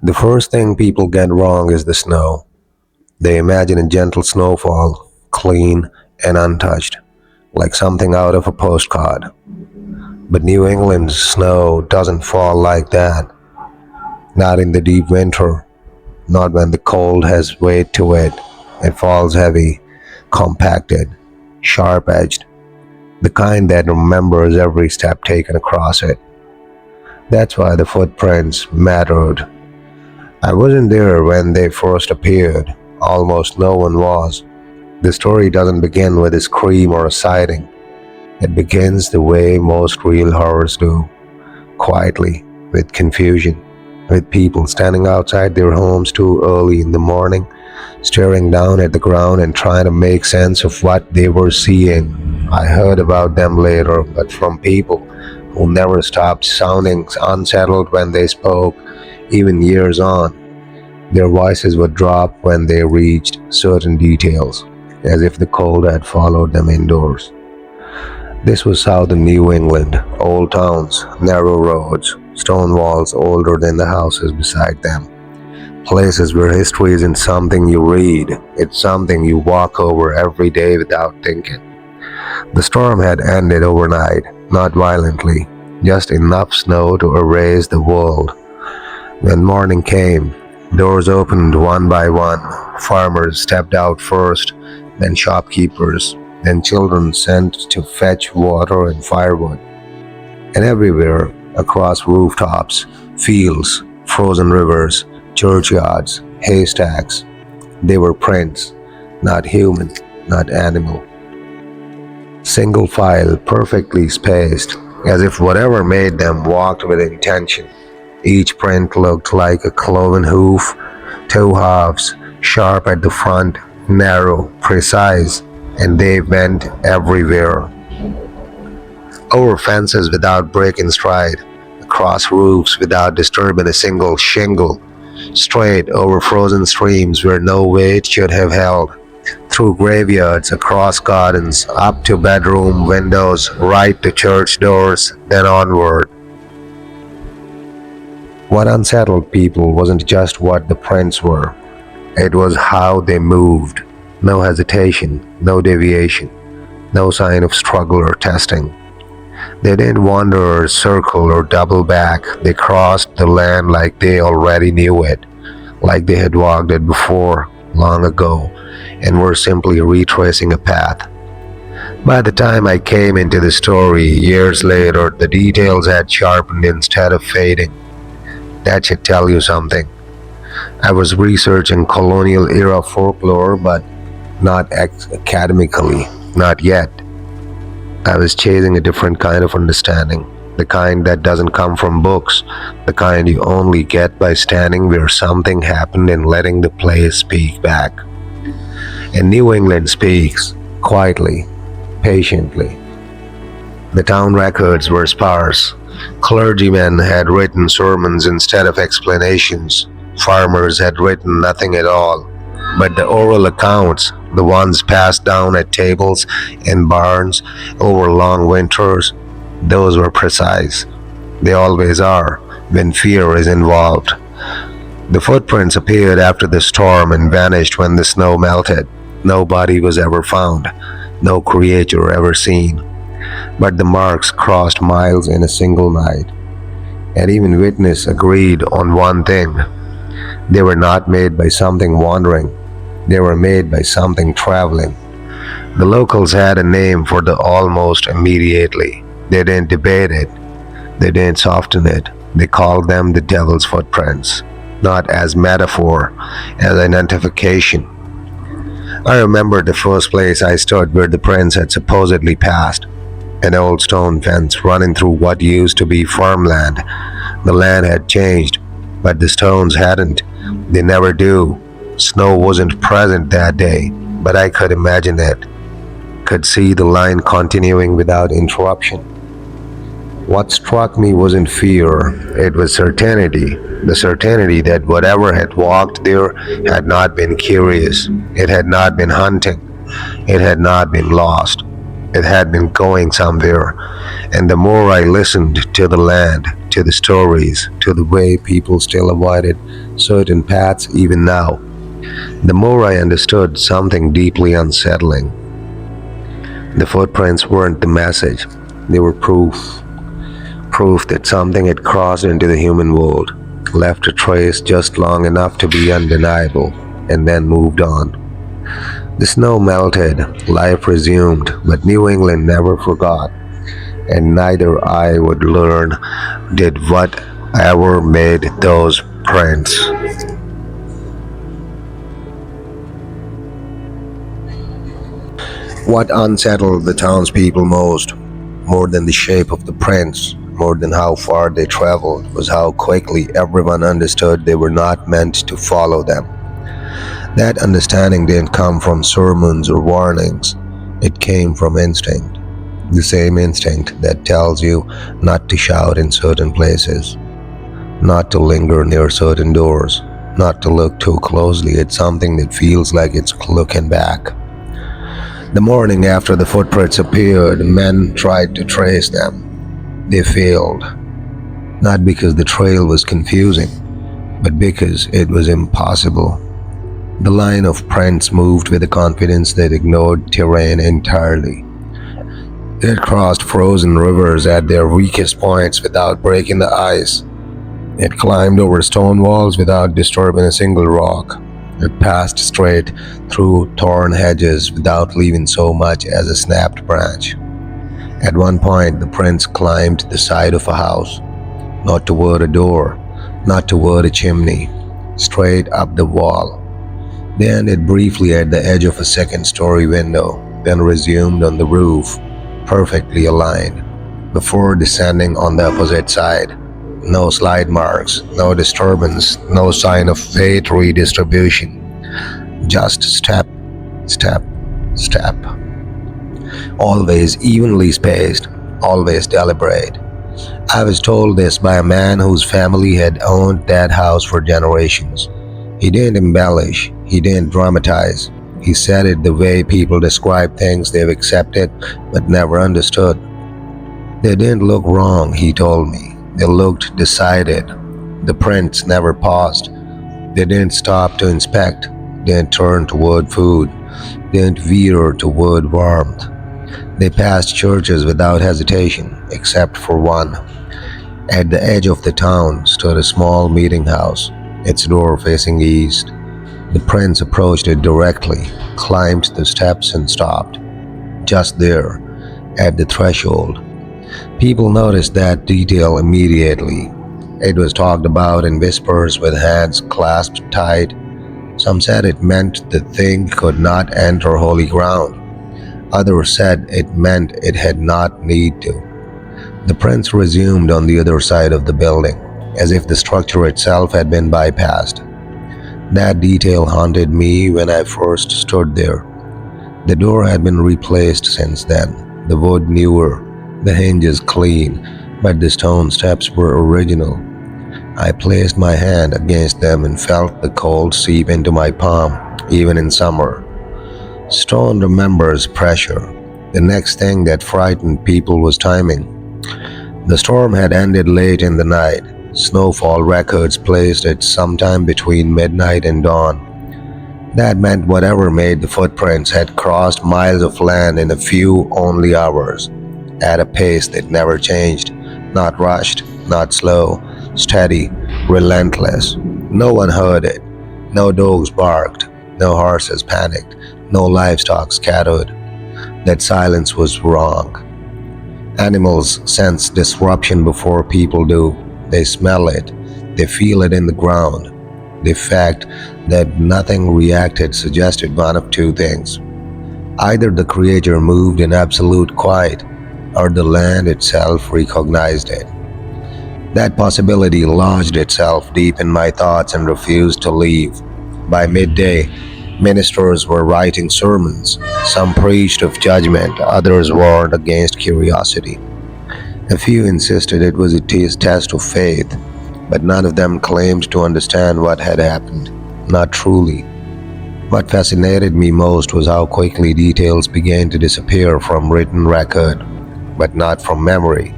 The first thing people get wrong is the snow. They imagine a gentle snowfall, clean and untouched, like something out of a postcard. But New England's snow doesn't fall like that. Not in the deep winter, not when the cold has weight to it. It falls heavy, compacted, sharp edged, the kind that remembers every step taken across it. That's why the footprints mattered. I wasn't there when they first appeared. Almost no one was. The story doesn't begin with a scream or a sighting. It begins the way most real horrors do, quietly, with confusion, with people standing outside their homes too early in the morning, staring down at the ground and trying to make sense of what they were seeing. I heard about them later, but from people who never stopped sounding unsettled when they spoke, even years on. Their voices would drop when they reached certain details, as if the cold had followed them indoors. This was southern New England, old towns, narrow roads, stone walls older than the houses beside them. Places where history isn't something you read, it's something you walk over every day without thinking. The storm had ended overnight, not violently, just enough snow to erase the world. When morning came, doors opened one by one. Farmers stepped out first, then shopkeepers, then children sent to fetch water and firewood. And everywhere, across rooftops, fields, frozen rivers, churchyards, haystacks, they were prints, not human, not animal. Single file, perfectly spaced, as if whatever made them walked with intention. Each print looked like a cloven hoof, two halves, sharp at the front, narrow, precise, and they went everywhere. Over fences without breaking stride, across roofs without disturbing a single shingle, straight over frozen streams where no weight should have held, through graveyards, across gardens, up to bedroom windows, right to church doors, then onward. What unsettled people wasn't just what the prints were, it was how they moved. No hesitation, no deviation, no sign of struggle or testing. They didn't wander or circle or double back. They crossed the land like they already knew it, like they had walked it before, long ago, and were simply retracing a path. By the time I came into the story, years later, the details had sharpened instead of fading. That should tell you something. I was researching colonial era folklore, but not academically, not yet. I was chasing a different kind of understanding, the kind that doesn't come from books, the kind you only get by standing where something happened and letting the place speak back. And New England speaks, quietly, patiently. The town records were sparse. Clergymen had written sermons instead of explanations. Farmers had written nothing at all. But the oral accounts, the ones passed down at tables in barns over long winters, those were precise. They always are, when fear is involved. The footprints appeared after the storm and vanished when the snow melted. No body was ever found, no creature ever seen. But the marks crossed miles in a single night. And even witness agreed on one thing. They were not made by something wandering. They were made by something traveling. The locals had a name for the almost immediately. They didn't debate it. They didn't soften it. They called them the devil's footprints, not as metaphor, as identification. I remember the first place I stood where the prince had supposedly passed. An old stone fence running through what used to be farmland. The land had changed, but the stones hadn't. They never do. Snow wasn't present that day, but I could imagine it. Could see the line continuing without interruption. What struck me wasn't fear, it was certainty. The certainty that whatever had walked there had not been curious. It had not been hunting. It had not been lost. It had been going somewhere. And the more I listened to the land, to the stories, to the way people still avoided certain paths even now, the more I understood something deeply unsettling. The footprints weren't the message, they were proof that something had crossed into the human world, left a trace just long enough to be undeniable, and then moved on. The snow melted, life resumed, but New England never forgot, and neither I would learn did whatever made those prints. What unsettled the townspeople most, more than the shape of the prints, more than how far they traveled, was how quickly everyone understood they were not meant to follow them. That understanding didn't come from sermons or warnings, it came from instinct. The same instinct that tells you not to shout in certain places, not to linger near certain doors, not to look too closely at something that feels like it's looking back. The morning after the footprints appeared, men tried to trace them. They failed, not because the trail was confusing, but because it was impossible. The line of prints moved with a confidence that ignored terrain entirely. It had crossed frozen rivers at their weakest points without breaking the ice. It climbed over stone walls without disturbing a single rock. It passed straight through torn hedges without leaving so much as a snapped branch. At one point, the prince climbed the side of a house, not toward a door, not toward a chimney, straight up the wall. They ended briefly at the edge of a second-story window, then resumed on the roof, perfectly aligned, before descending on the opposite side. No slide marks, no disturbance, no sign of fate redistribution. Just step, step, step. Always evenly spaced, always deliberate. I was told this by a man whose family had owned that house for generations. He didn't embellish, he didn't dramatize. He said it the way people describe things they've accepted but never understood. They didn't look wrong, he told me. They looked decided. The prints never paused. They didn't stop to inspect, didn't turn toward food, didn't veer toward warmth. They passed churches without hesitation, except for one. At the edge of the town stood a small meeting house, its door facing east. The prince approached it directly, climbed the steps and stopped. Just there, at the threshold. People noticed that detail immediately. It was talked about in whispers with hands clasped tight. Some said it meant the thing could not enter holy ground. Others said it meant it had not need to. The prince resumed on the other side of the building, as if the structure itself had been bypassed. That detail haunted me when I first stood there. The door had been replaced since then, the wood newer, the hinges clean, but the stone steps were original. I placed my hand against them and felt the cold seep into my palm, even in summer. Stone remembers pressure. The next thing that frightened people was timing. The storm had ended late in the night. Snowfall records placed it sometime between midnight and dawn. That meant whatever made the footprints had crossed miles of land in a few only hours, at a pace that never changed, not rushed, not slow, steady, relentless. No one heard it. No dogs barked, no horses panicked, no livestock scattered. That silence was wrong. Animals sense disruption before people do. They smell it, they feel it in the ground. The fact that nothing reacted suggested one of two things. Either the creature moved in absolute quiet, or the land itself recognized it. That possibility lodged itself deep in my thoughts and refused to leave. By midday, ministers were writing sermons. Some preached of judgment, others warned against curiosity. A few insisted it was a test of faith, but none of them claimed to understand what had happened, not truly. What fascinated me most was how quickly details began to disappear from written record, but not from memory.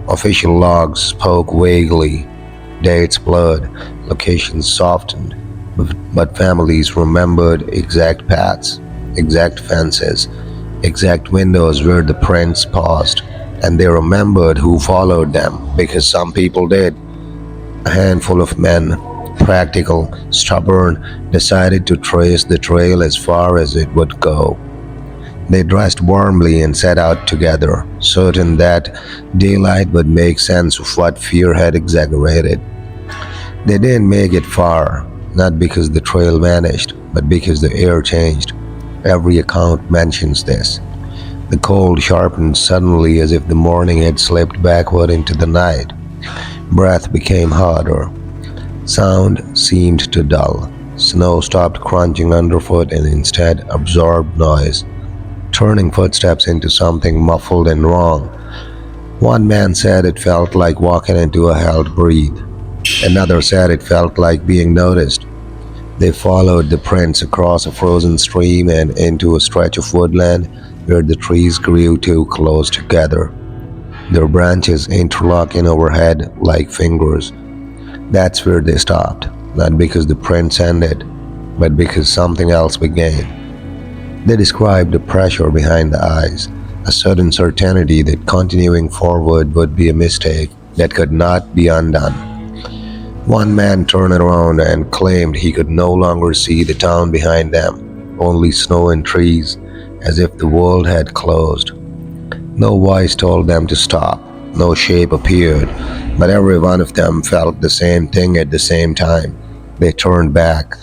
Official logs spoke vaguely, dates blurred, locations softened, but families remembered exact paths, exact fences, exact windows where the prints paused, and they remembered who followed them because some people did. A handful of men, practical, stubborn, decided to trace the trail as far as it would go. They dressed warmly and set out together, certain that daylight would make sense of what fear had exaggerated. They didn't make it far, not because the trail vanished, but because the air changed. Every account mentions this. The cold sharpened suddenly as if the morning had slipped backward into the night. Breath became harder. Sound seemed to dull. Snow stopped crunching underfoot and instead absorbed noise, turning footsteps into something muffled and wrong. One man said it felt like walking into a held breath. Another said it felt like being noticed. They followed the prints across a frozen stream and into a stretch of woodland where the trees grew too close together, their branches interlocking overhead like fingers. That's where they stopped, not because the prints ended, but because something else began. They described the pressure behind the eyes, a sudden certainty that continuing forward would be a mistake that could not be undone. One man turned around and claimed he could no longer see the town behind them, only snow and trees, as if the world had closed. No voice told them to stop, no shape appeared, but every one of them felt the same thing at the same time. They turned back.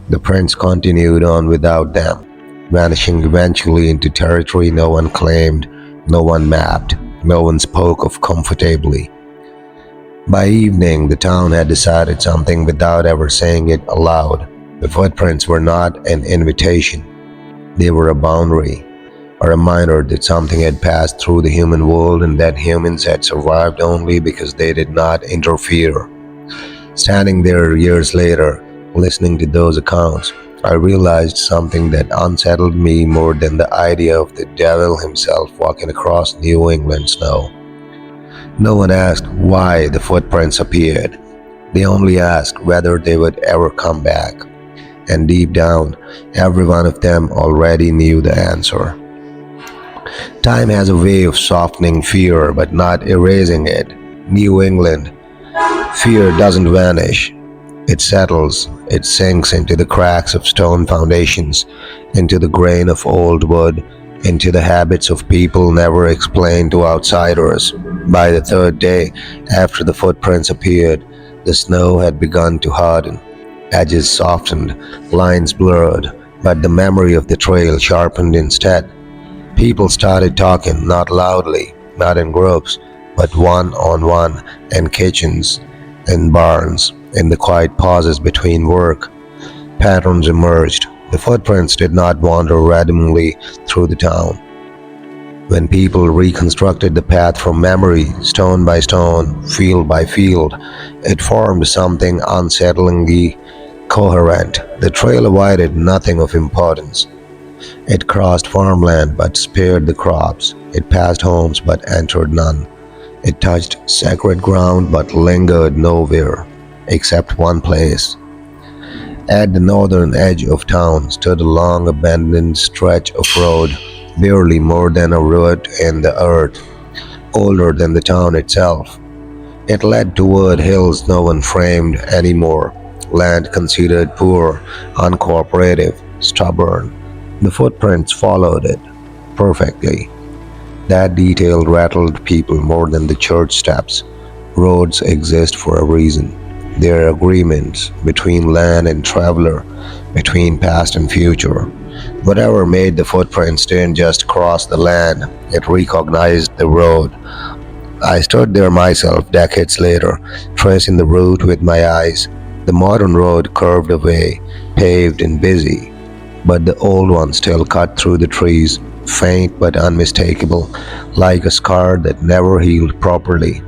The prints continued on without them, vanishing eventually into territory no one claimed, no one mapped, no one spoke of comfortably. By evening, the town had decided something without ever saying it aloud. The footprints were not an invitation, they were a boundary, a reminder that something had passed through the human world and that humans had survived only because they did not interfere. Standing there years later, listening to those accounts, I realized something that unsettled me more than the idea of the devil himself walking across New England snow. No one asked why the footprints appeared. They only asked whether they would ever come back. And deep down, every one of them already knew the answer. Time has a way of softening fear but not erasing it. New England, fear doesn't vanish. It settles, it sinks into the cracks of stone foundations, into the grain of old wood, into the habits of people never explained to outsiders. By the third day, after the footprints appeared, the snow had begun to harden. Edges softened, lines blurred, but the memory of the trail sharpened instead. People started talking, not loudly, not in groups, but one on one, in kitchens, in barns, in the quiet pauses between work. Patterns emerged. The footprints did not wander randomly through the town. When people reconstructed the path from memory, stone by stone, field by field, it formed something unsettlingly coherent. The trail avoided nothing of importance. It crossed farmland but spared the crops. It passed homes but entered none. It touched sacred ground but lingered nowhere, except one place. At the northern edge of town stood a long abandoned stretch of road, barely more than a root in the earth, older than the town itself. It led toward hills no one framed anymore, land considered poor, uncooperative, stubborn. The footprints followed it perfectly. That detail rattled people more than the church steps. Roads exist for a reason. They are agreements between land and traveler, between past and future. Whatever made the footprints didn't just cross the land, it recognized the road. I stood there myself decades later, tracing the route with my eyes. The modern road curved away, paved and busy, but the old one still cut through the trees, faint but unmistakable, like a scar that never healed properly.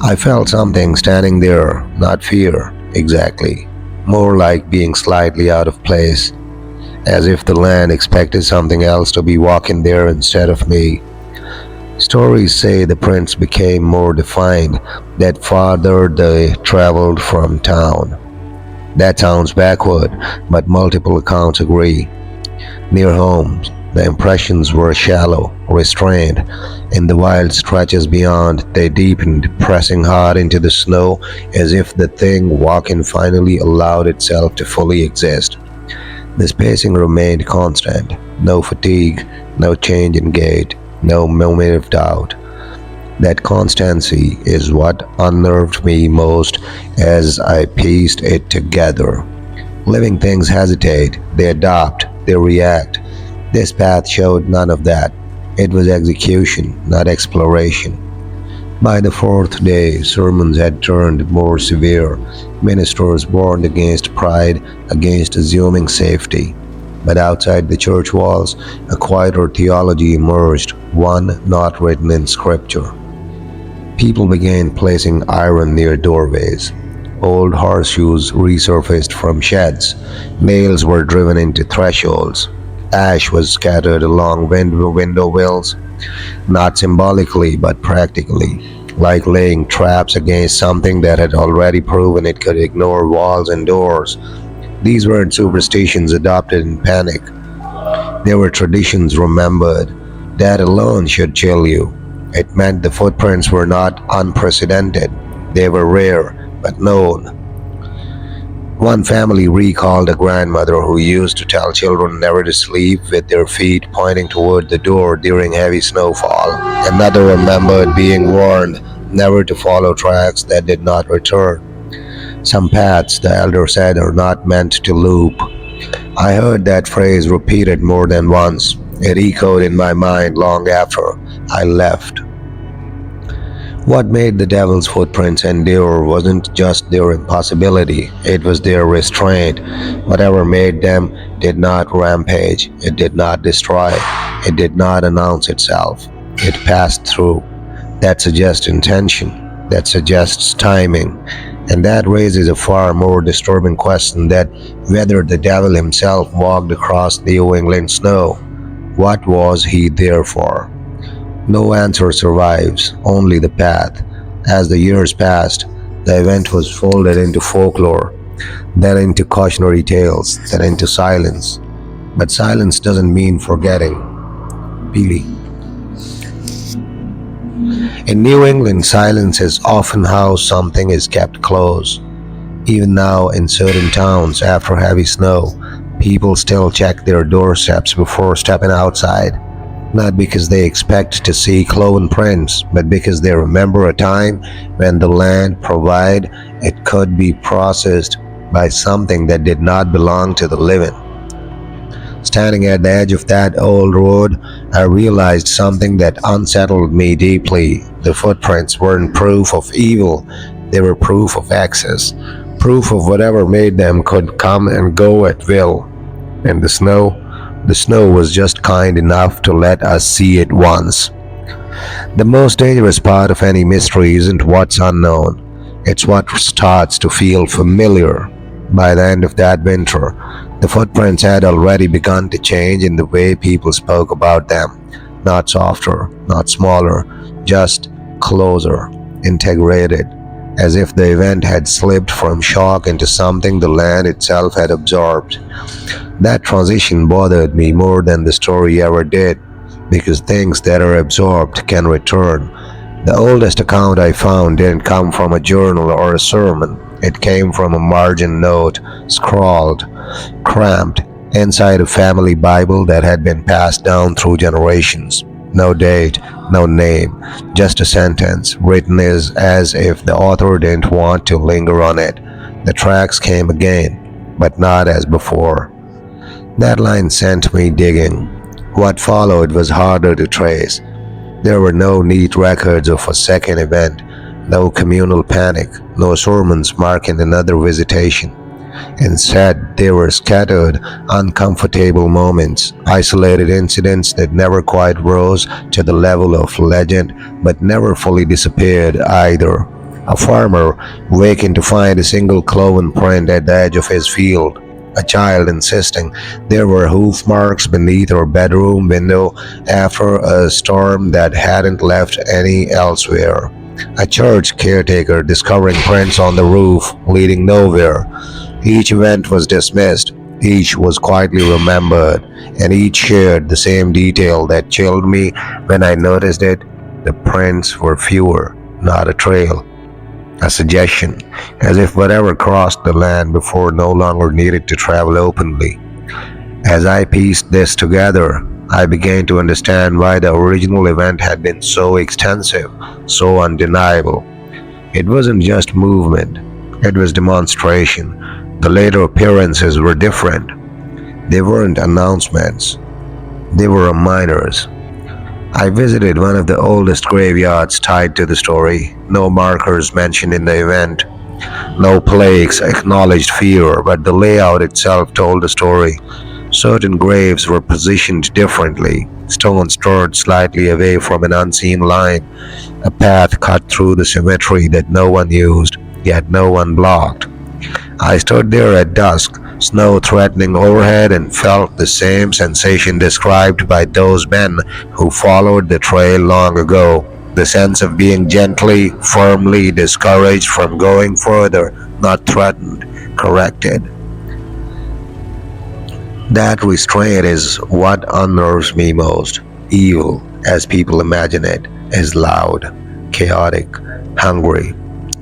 I felt something standing there, not fear, exactly, more like being slightly out of place, as if the land expected something else to be walking there instead of me. Stories say the prints became more defined the farther they traveled from town. That sounds backward, but multiple accounts agree. Near homes, the impressions were shallow, restrained. In the wild stretches beyond, they deepened, pressing hard into the snow as if the thing walking finally allowed itself to fully exist. The spacing remained constant, no fatigue, no change in gait, no moment of doubt. That constancy is what unnerved me most as I pieced it together. Living things hesitate, they adapt, they react. This path showed none of that. It was execution, not exploration. By the fourth day, sermons had turned more severe. Ministers warned against pride, against assuming safety. But outside the church walls, a quieter theology emerged, one not written in scripture. People began placing iron near doorways. Old horseshoes resurfaced from sheds. Nails were driven into thresholds. Ash was scattered along window wells, not symbolically but practically, like laying traps against something that had already proven it could ignore walls and doors. These weren't superstitions adopted in panic. They were traditions remembered. That alone should chill you. It meant the footprints were not unprecedented. They were rare, but known. One family recalled a grandmother who used to tell children never to sleep with their feet pointing toward the door during heavy snowfall. Another remembered being warned never to follow tracks that did not return. Some paths, the elder said, are not meant to loop. I heard that phrase repeated more than once. It echoed in my mind long after I left. What made the devil's footprints endure wasn't just their impossibility, it was their restraint. Whatever made them did not rampage, it did not destroy, it did not announce itself. It passed through. That suggests intention, that suggests timing, and that raises a far more disturbing question that whether the devil himself walked across New England snow. What was he there for? No answer survives, only the path. As the years passed, the event was folded into folklore, then into cautionary tales, then into silence. But silence doesn't mean forgetting. Pili. In New England, silence is often how something is kept close. Even now, in certain towns, after heavy snow, people still check their doorsteps before stepping outside. Not because they expect to see cloven prints, but because they remember a time when the land provided it could be processed by something that did not belong to the living. Standing at the edge of that old road, I realized something that unsettled me deeply. The footprints weren't proof of evil, they were proof of access, proof of whatever made them could come and go at will. And the snow was just kind enough to let us see it once. The most dangerous part of any mystery isn't what's unknown, it's what starts to feel familiar. By the end of that winter, the footprints had already begun to change in the way people spoke about them. Not softer, not smaller, just closer, integrated, as if the event had slipped from shock into something the land itself had absorbed. That transition bothered me more than the story ever did, because things that are absorbed can return. The oldest account I found didn't come from a journal or a sermon. It came from a margin note, scrawled, cramped, inside a family Bible that had been passed down through generations. No date, no name, just a sentence, written as if the author didn't want to linger on it. The tracks came again, but not as before. That line sent me digging. What followed was harder to trace. There were no neat records of a second event, no communal panic, no sermons marking another visitation. Instead, they were scattered, uncomfortable moments, isolated incidents that never quite rose to the level of legend but never fully disappeared either. A farmer wakened to find a single cloven print at the edge of his field. a child insisting there were hoof marks beneath our bedroom window after a storm that hadn't left any elsewhere. A church caretaker discovering prints on the roof leading nowhere. Each event was dismissed, each was quietly remembered, and each shared the same detail that chilled me when I noticed it. The prints were fewer, not a trail, a suggestion, as if whatever crossed the land before no longer needed to travel openly. As I pieced this together, I began to understand why the original event had been so extensive, so undeniable. It wasn't just movement, it was demonstration. The later appearances were different. They weren't announcements, they were reminders. I visited one of the oldest graveyards tied to the story. No markers mentioned in the event, no plagues acknowledged fear, but the layout itself told the story. Certain graves were positioned differently, stones stored slightly away from an unseen line, a path cut through the cemetery that no one used, yet no one blocked. I stood there at dusk, snow threatening overhead, and felt the same sensation described by those men who followed the trail long ago. The sense of being gently, firmly discouraged from going further, not threatened, corrected. That restraint is what unnerves me most. Evil, as people imagine it, is loud, chaotic, hungry.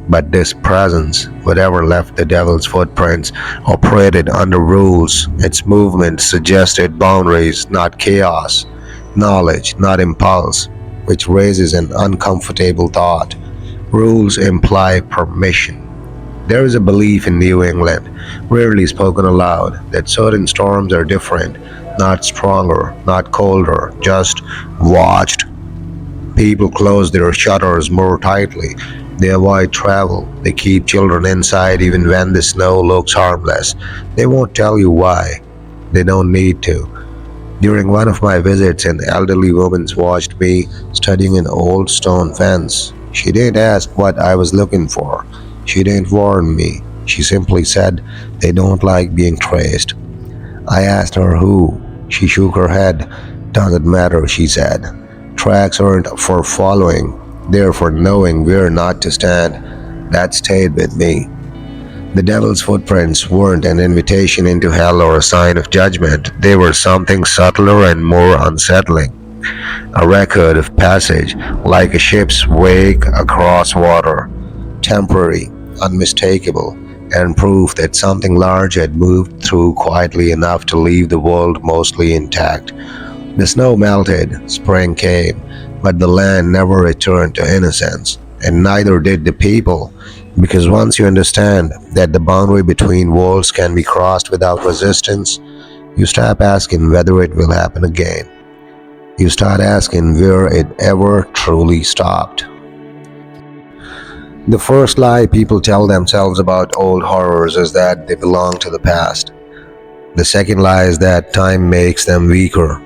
But this presence, whatever left the devil's footprints, operated under rules. Its movement suggested boundaries, not chaos, knowledge, not impulse, which raises an uncomfortable thought. Rules imply permission. There is a belief in New England, rarely spoken aloud, that certain storms are different, not stronger, not colder, just watched. People close their shutters more tightly. They avoid travel. They keep children inside even when the snow looks harmless. They won't tell you why. They don't need to. During one of my visits, an elderly woman watched me studying an old stone fence. She didn't ask what I was looking for. She didn't warn me. She simply said, "They don't like being traced." I asked her who. She shook her head. "Doesn't matter," she said. "Tracks aren't for following, they're for knowing where not to stand." That stayed with me. The devil's footprints weren't an invitation into hell or a sign of judgment. They were something subtler and more unsettling. A record of passage, like a ship's wake across water. Temporary, unmistakable, and proof that something large had moved through quietly enough to leave the world mostly intact. The snow melted, spring came, but the land never returned to innocence, and neither did the people, because once you understand that the boundary between worlds can be crossed without resistance, you stop asking whether it will happen again. You start asking where it ever truly stopped. The first lie people tell themselves about old horrors is that they belong to the past. The second lie is that time makes them weaker.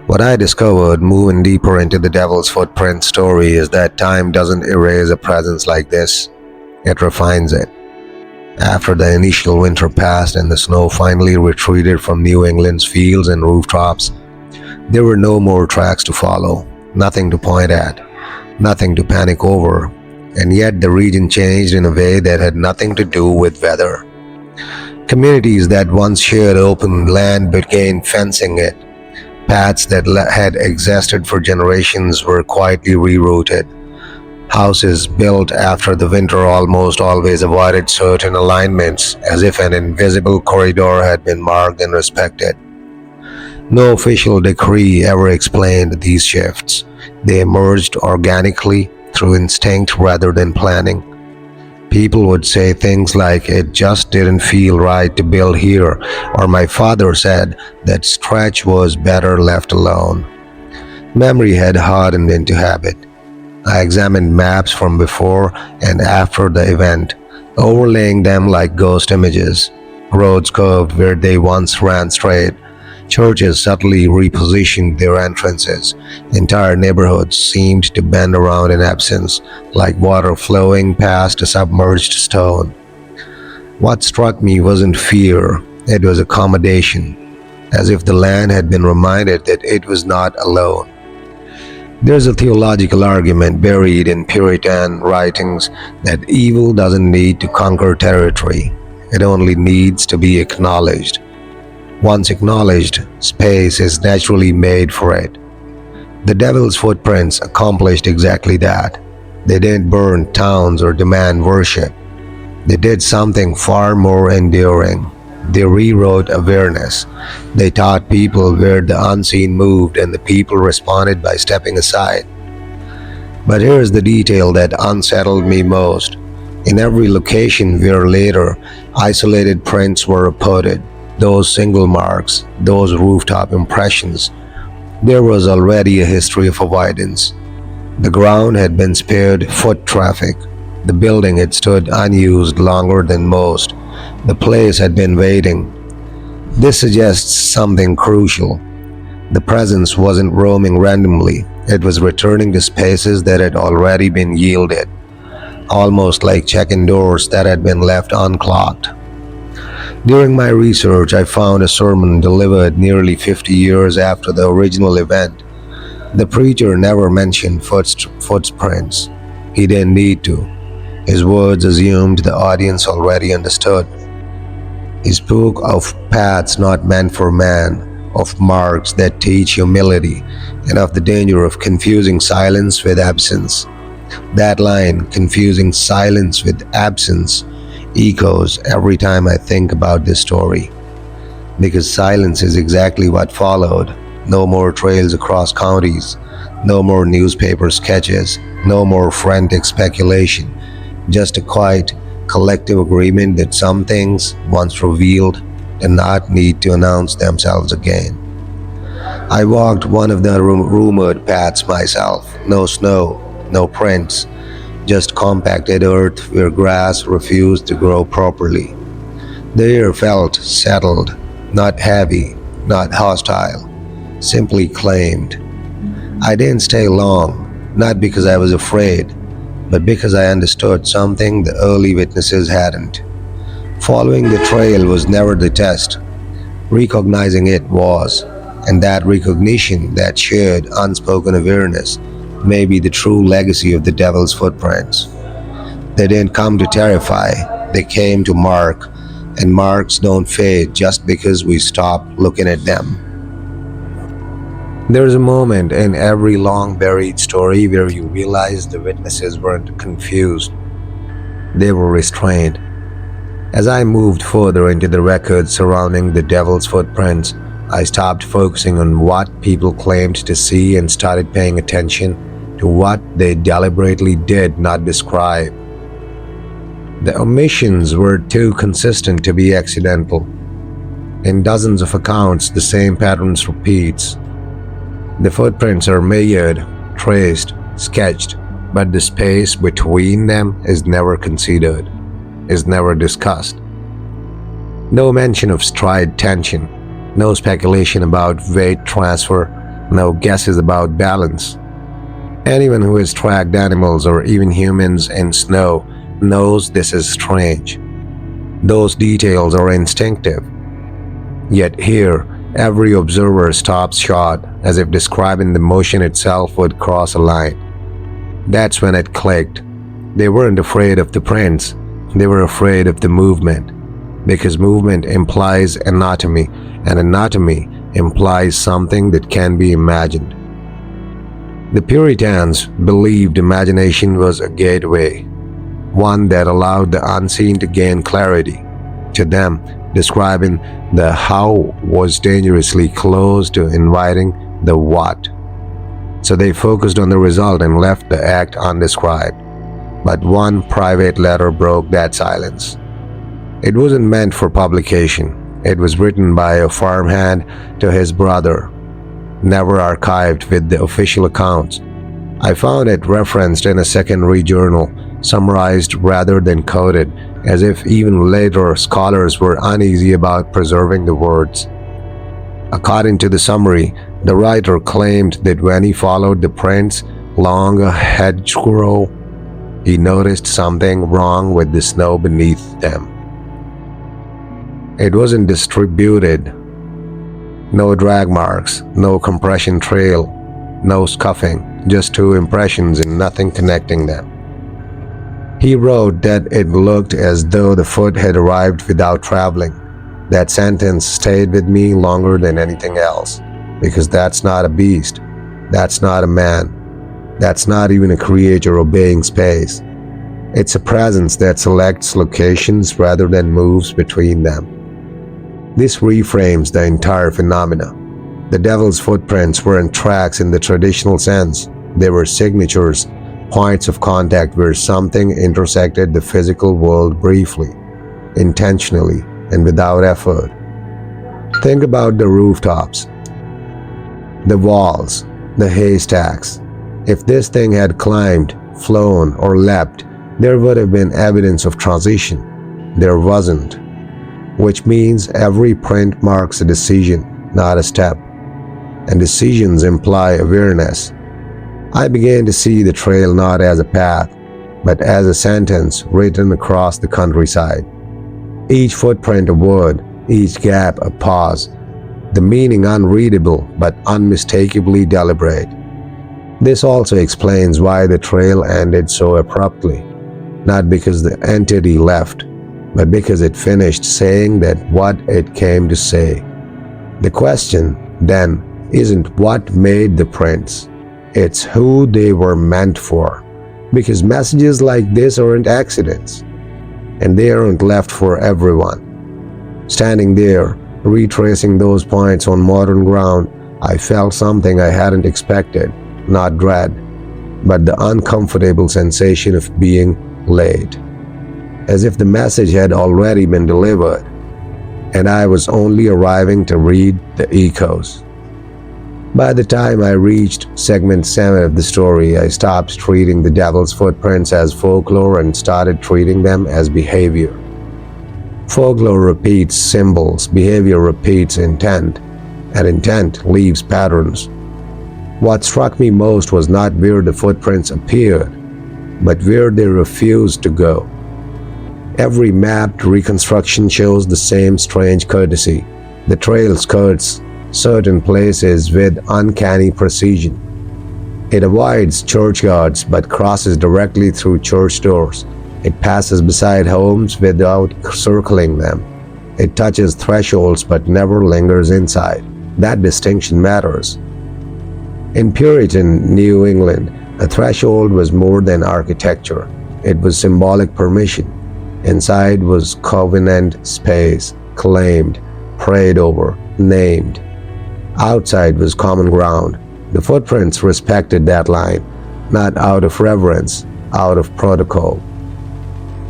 What I discovered moving deeper into the devil's footprint story is that time doesn't erase a presence like this, it refines it. After the initial winter passed and the snow finally retreated from New England's fields and rooftops, there were no more tracks to follow, nothing to point at, nothing to panic over, and yet the region changed in a way that had nothing to do with weather. Communities that once shared open land began fencing it. Paths that had existed for generations were quietly rerouted. Houses built after the winter almost always avoided certain alignments, as if an invisible corridor had been marked and respected. No official decree ever explained these shifts. They emerged organically through instinct rather than planning. People would say things like, "It just didn't feel right to build here," or "My father said that stretch was better left alone." Memory had hardened into habit. I examined maps from before and after the event, overlaying them like ghost images. Roads curved where they once ran straight. Churches subtly repositioned their entrances. Entire neighborhoods seemed to bend around in absence, like water flowing past a submerged stone. What struck me wasn't fear, It was accommodation, as if the land had been reminded that it was not alone. There's a theological argument buried in Puritan writings that evil doesn't need to conquer territory, it only needs to be acknowledged. Once acknowledged, space is naturally made for it. The devil's footprints accomplished exactly that. They didn't burn towns or demand worship. They did something far more enduring. They rewrote awareness. They taught people where the unseen moved and the people responded by stepping aside. But here's the detail that unsettled me most. In every location where later isolated prints were reported, those single marks, those rooftop impressions, there was already a history of avoidance. The ground had been spared foot traffic. The building had stood unused longer than most. The place had been waiting. This suggests something crucial. The presence wasn't roaming randomly. It was returning to spaces that had already been yielded, almost like check-in doors that had been left unclogged. During my research, I found a sermon delivered nearly 50 years after the original event. The preacher never mentioned footprints. He didn't need to. His words assumed the audience already understood. He spoke of paths not meant for man, of marks that teach humility, and of the danger of confusing silence with absence. That line, confusing silence with absence, echoes every time I think about this story. Because silence is exactly what followed. No more trails across counties, no more newspaper sketches, no more frantic speculation, just a quiet, collective agreement that some things, once revealed, did not need to announce themselves again. I walked one of the rumored paths myself. No snow, no prints, just compacted earth where grass refused to grow properly. The air felt settled, not heavy, not hostile, simply claimed. I didn't stay long, not because I was afraid, but because I understood something the early witnesses hadn't. Following the trail was never the test. Recognizing it was, and that recognition, that shared, unspoken awareness, may be the true legacy of the devil's footprints. They didn't come to terrify, they came to mark, and marks don't fade just because we stop looking at them. There's a moment in every long buried story where you realize the witnesses weren't confused, they were restrained. As I moved further into the records surrounding the devil's footprints, I stopped focusing on what people claimed to see and started paying attention to what they deliberately did not describe. The omissions were too consistent to be accidental. In dozens of accounts, the same patterns repeats. The footprints are measured, traced, sketched, but the space between them is never considered, is never discussed. No mention of stride tension, no speculation about weight transfer, no guesses about balance. Anyone who has tracked animals or even humans in snow knows this is strange. Those details are instinctive. Yet here, every observer stops short, as if describing the motion itself would cross a line. That's when it clicked. They weren't afraid of the prints, they were afraid of the movement. Because movement implies anatomy, and anatomy implies something that can be imagined. The Puritans believed imagination was a gateway, one that allowed the unseen to gain clarity. To them, describing the how was dangerously close to inviting the what. So they focused on the result and left the act undescribed. But one private letter broke that silence. It wasn't meant for publication. It was written by a farmhand to his brother, never archived with the official accounts. I found it referenced in a secondary journal, summarized rather than coded, as if even later scholars were uneasy about preserving the words. According to the summary, the writer claimed that when he followed the prints along a hedgerow, he noticed something wrong with the snow beneath them. It wasn't distributed. No drag marks, no compression trail, no scuffing, just two impressions and nothing connecting them. He wrote that it looked as though the foot had arrived without traveling. That sentence stayed with me longer than anything else, because that's not a beast, that's not a man, that's not even a creature obeying space. It's a presence that selects locations rather than moves between them. This reframes the entire phenomena. The devil's footprints weren't tracks in the traditional sense. They were signatures, points of contact where something intersected the physical world briefly, intentionally, and without effort. Think about the rooftops, the walls, the haystacks. If this thing had climbed, flown, or leapt, there would have been evidence of transition. There wasn't. Which means every print marks a decision, not a step. And decisions imply awareness. I began to see the trail not as a path, but as a sentence written across the countryside. Each footprint a word, each gap a pause, the meaning unreadable but unmistakably deliberate. This also explains why the trail ended so abruptly, not because the entity left, but because it finished saying that what it came to say. The question, then, isn't what made the prints, it's who they were meant for. Because messages like this aren't accidents, and they aren't left for everyone. Standing there, retracing those points on modern ground, I felt something I hadn't expected, not dread, but the uncomfortable sensation of being late. As if the message had already been delivered, and I was only arriving to read the echoes. By the time I reached segment 7 of the story, I stopped treating the devil's footprints as folklore and started treating them as behavior. Folklore repeats symbols, behavior repeats intent, and intent leaves patterns. What struck me most was not where the footprints appeared, but where they refused to go. Every mapped reconstruction shows the same strange courtesy. The trail skirts certain places with uncanny precision. It avoids churchyards but crosses directly through church doors. It passes beside homes without circling them. It touches thresholds but never lingers inside. That distinction matters. In Puritan New England, a threshold was more than architecture. It was symbolic permission. Inside was covenant space, claimed, prayed over, named. Outside was common ground. The footprints respected that line, not out of reverence, out of protocol.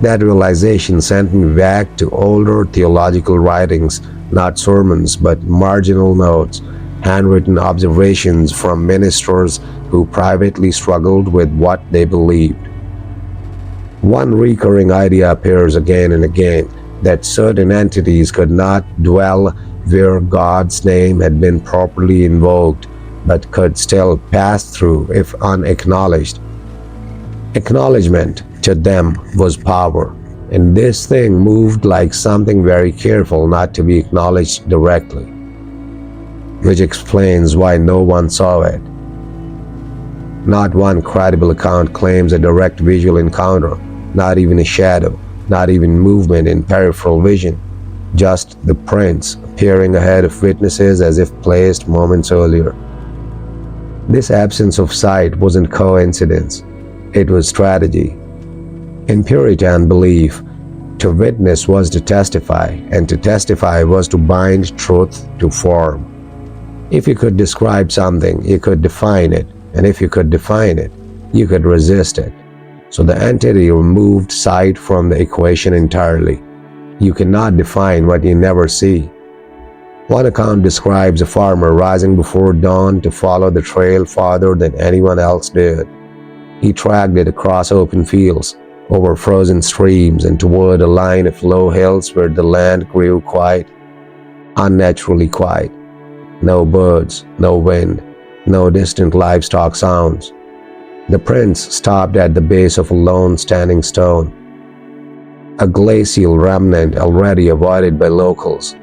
That realization sent me back to older theological writings, not sermons, but marginal notes, handwritten observations from ministers who privately struggled with what they believed. One recurring idea appears again and again, that certain entities could not dwell where God's name had been properly invoked, but could still pass through if unacknowledged. Acknowledgement to them was power, and this thing moved like something very careful not to be acknowledged directly, which explains why no one saw it. Not one credible account claims a direct visual encounter, not even a shadow, not even movement in peripheral vision, just the prints appearing ahead of witnesses as if placed moments earlier. This absence of sight wasn't coincidence, it was strategy. In Puritan belief, to witness was to testify, and to testify was to bind truth to form. If you could describe something, you could define it, and if you could define it, you could resist it. So the entity removed sight from the equation entirely. You cannot define what you never see. One account describes a farmer rising before dawn to follow the trail farther than anyone else did. He tracked it across open fields, over frozen streams, and toward a line of low hills where the land grew quiet, unnaturally quiet. No birds, no wind, no distant livestock sounds. The prince stopped at the base of a lone standing stone. a glacial remnant already avoided by locals.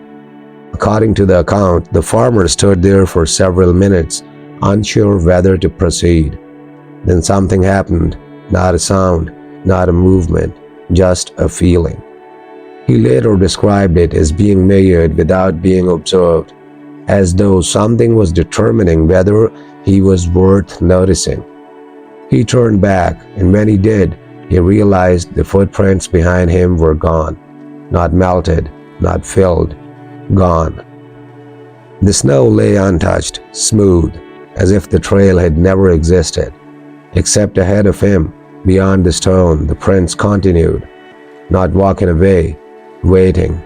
According to the account, the farmer stood there for several minutes, unsure whether to proceed. Then something happened, not a sound, not a movement, just a feeling. He later described it as being measured without being observed, as though something was determining whether he was worth noticing. He turned back, and when he did, he realized the footprints behind him were gone. Not melted, not filled, gone. The snow lay untouched, smooth, as if the trail had never existed. Except ahead of him, beyond the stone, the prints continued, not walking away, waiting.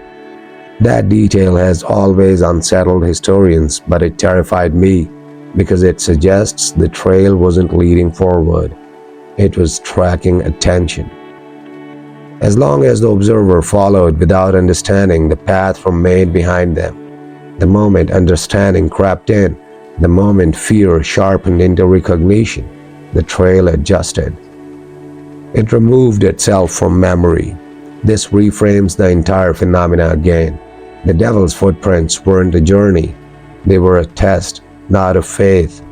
That detail has always unsettled historians, but it terrified me because it suggests the trail wasn't leading forward. It was tracking attention. As long as the observer followed without understanding, the path remained behind them. The moment understanding crept in, the moment fear sharpened into recognition, the trail adjusted. It removed itself from memory. This reframes the entire phenomena again. The devil's footprints weren't a journey. They were a test, not of faith,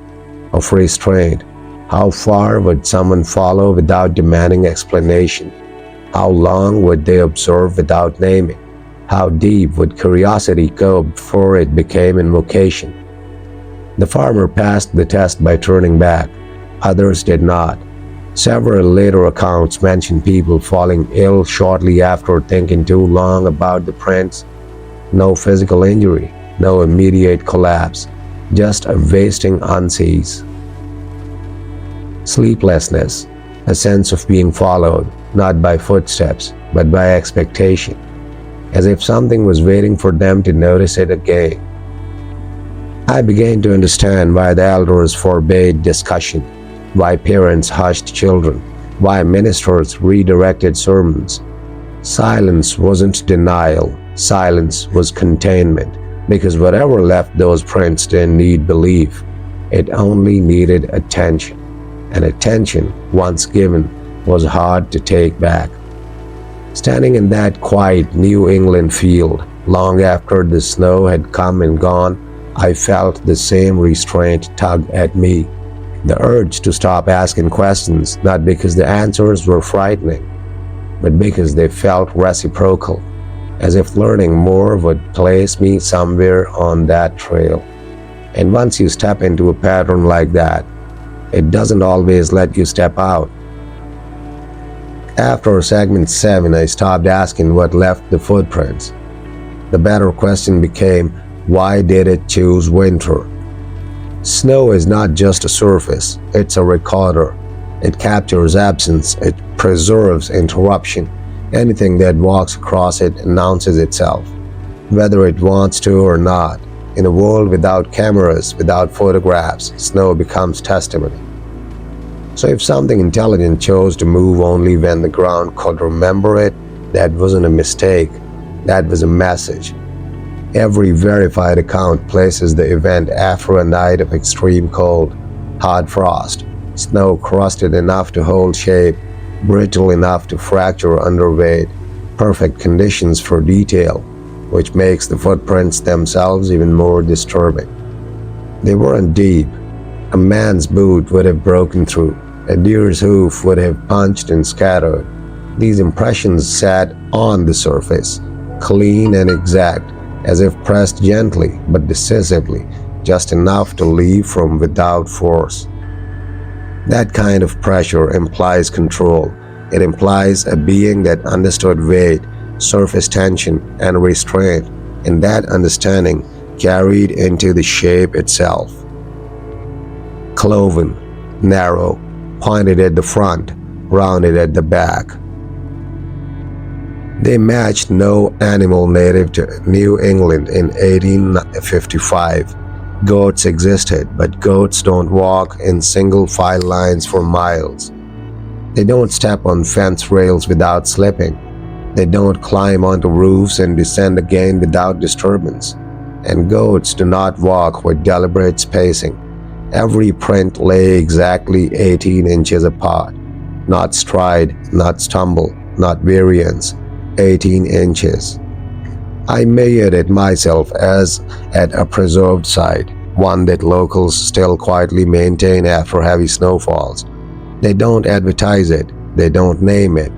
of restraint. How far would someone follow without demanding explanation? How long would they observe without naming? How deep would curiosity go before it became invocation? The farmer passed the test by turning back. Others did not. Several later accounts mention people falling ill shortly after thinking too long about the prints. No physical injury, no immediate collapse, just a wasting unease. Sleeplessness, a sense of being followed, not by footsteps, but by expectation, as if something was waiting for them to notice it again. I began to understand why the elders forbade discussion, why parents hushed children, why ministers redirected sermons. Silence wasn't denial, silence was containment, because whatever left those prints didn't need belief, it only needed attention, and attention, once given, was hard to take back. Standing in that quiet New England field, long after the snow had come and gone, I felt the same restraint tug at me, the urge to stop asking questions, not because the answers were frightening, but because they felt reciprocal, as if learning more would place me somewhere on that trail. And once you step into a pattern like that, it doesn't always let you step out. After segment 7, I stopped asking what left the footprints. The better question became, why did it choose winter? Snow is not just a surface, it's a recorder. It captures absence, it preserves interruption. Anything that walks across it announces itself, whether it wants to or not. In a world without cameras, without photographs, snow becomes testimony. So if something intelligent chose to move only when the ground could remember it, that wasn't a mistake, that was a message. Every verified account places the event after a night of extreme cold, hard frost, snow crusted enough to hold shape, brittle enough to fracture under weight, perfect conditions for detail, which makes the footprints themselves even more disturbing. They weren't deep. A man's boot would have broken through. A deer's hoof would have punched and scattered. These impressions sat on the surface, clean and exact, as if pressed gently but decisively, just enough to leave from without force. That kind of pressure implies control. It implies a being that understood weight, surface tension, and restraint, and that understanding carried into the shape itself. Cloven, narrow, pointed at the front, rounded at the back. They matched no animal native to New England in 1855. Goats existed, but goats don't walk in single file lines for miles. They don't step on fence rails without slipping. They don't climb onto roofs and descend again without disturbance. And goats do not walk with deliberate spacing. Every print lay exactly 18 inches apart. Not stride, not stumble, not variance. 18 inches. I measured it myself as at a preserved site, one that locals still quietly maintain after heavy snowfalls. They don't advertise it, they don't name it.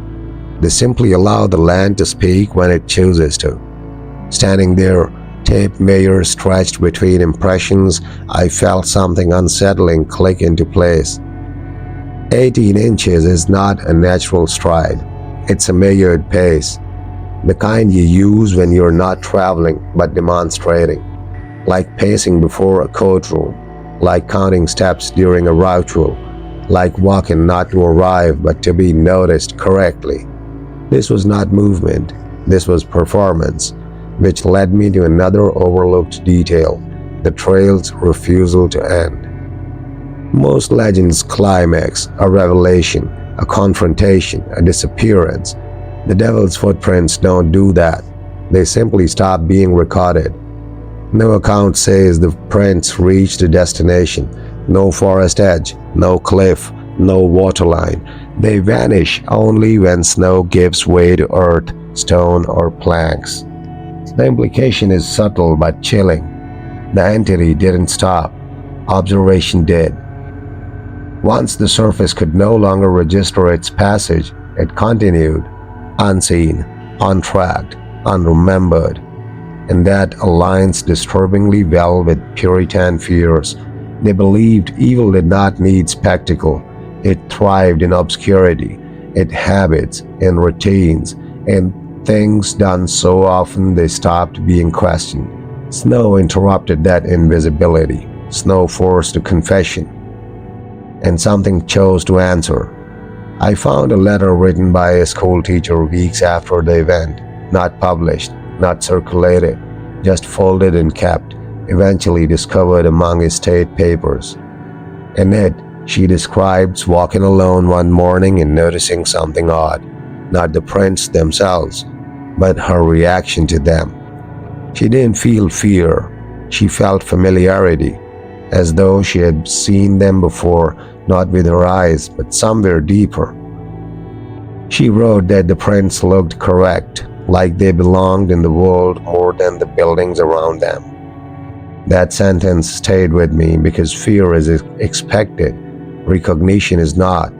They simply allow the land to speak when it chooses to. Standing there, tape measure stretched between impressions, I felt something unsettling click into place. 18 inches is not a natural stride. It's a measured pace. The kind you use when you're not traveling but demonstrating. Like pacing before a courtroom. Like counting steps during a ritual. Like walking not to arrive but to be noticed correctly. This was not movement. This was performance. Which led me to another overlooked detail. The trail's refusal to end. Most legends climax a revelation, a confrontation, a disappearance. The devil's footprints don't do that. They simply stop being recorded. No account says the prints reached a destination. No forest edge, no cliff, no waterline. They vanish only when snow gives way to earth, stone, or planks. The implication is subtle but chilling. The entity didn't stop. Observation did. Once the surface could no longer register its passage, it continued, unseen, untracked, unremembered. And that aligns disturbingly well with Puritan fears. They believed evil did not need spectacle. It thrived in obscurity, in habits, in routines, in things done so often they stopped being questioned. Snow interrupted that invisibility. Snow forced a confession. And something chose to answer. I found a letter written by a school teacher weeks after the event, not published, not circulated, just folded and kept, eventually discovered among his state papers. In it, she describes walking alone one morning and noticing something odd, not the prints themselves, but her reaction to them. She didn't feel fear, she felt familiarity, as though she had seen them before, not with her eyes, but somewhere deeper. She wrote that the prints looked correct, like they belonged in the world more than the buildings around them. That sentence stayed with me because fear is expected, recognition is not.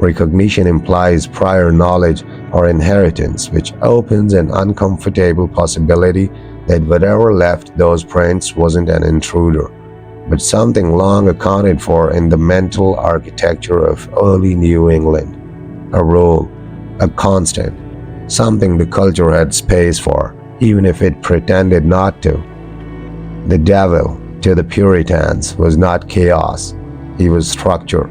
Recognition implies prior knowledge or inheritance, which opens an uncomfortable possibility that whatever left those prints wasn't an intruder, but something long accounted for in the mental architecture of early New England. A rule, a constant, something the culture had space for, even if it pretended not to. The devil, to the Puritans, was not chaos, he was structure.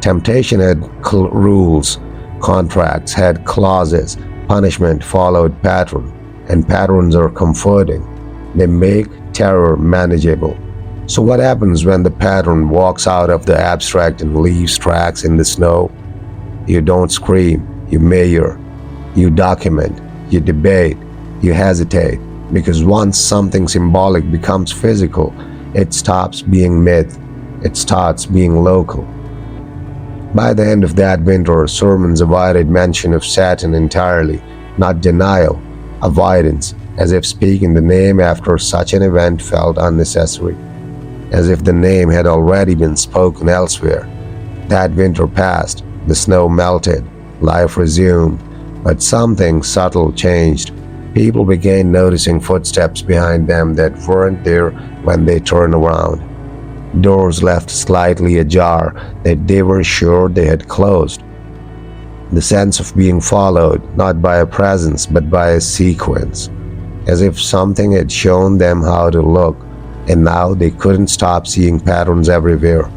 Temptation had rules, contracts had clauses, punishment followed pattern, and patterns are comforting. They make terror manageable. So what happens when the pattern walks out of the abstract and leaves tracks in the snow? You don't scream, you measure, you document, you debate, you hesitate, because once something symbolic becomes physical, it stops being myth, it starts being local. By the end of that winter, sermons avoided mention of Satan entirely, not denial, avoidance, as if speaking the name after such an event felt unnecessary, as if the name had already been spoken elsewhere. That winter passed, the snow melted, life resumed, but something subtle changed. People began noticing footsteps behind them that weren't there when they turned around. Doors left slightly ajar that they were sure they had closed. The sense of being followed, not by a presence but by a sequence, as if something had shown them how to look, and now they couldn't stop seeing patterns everywhere.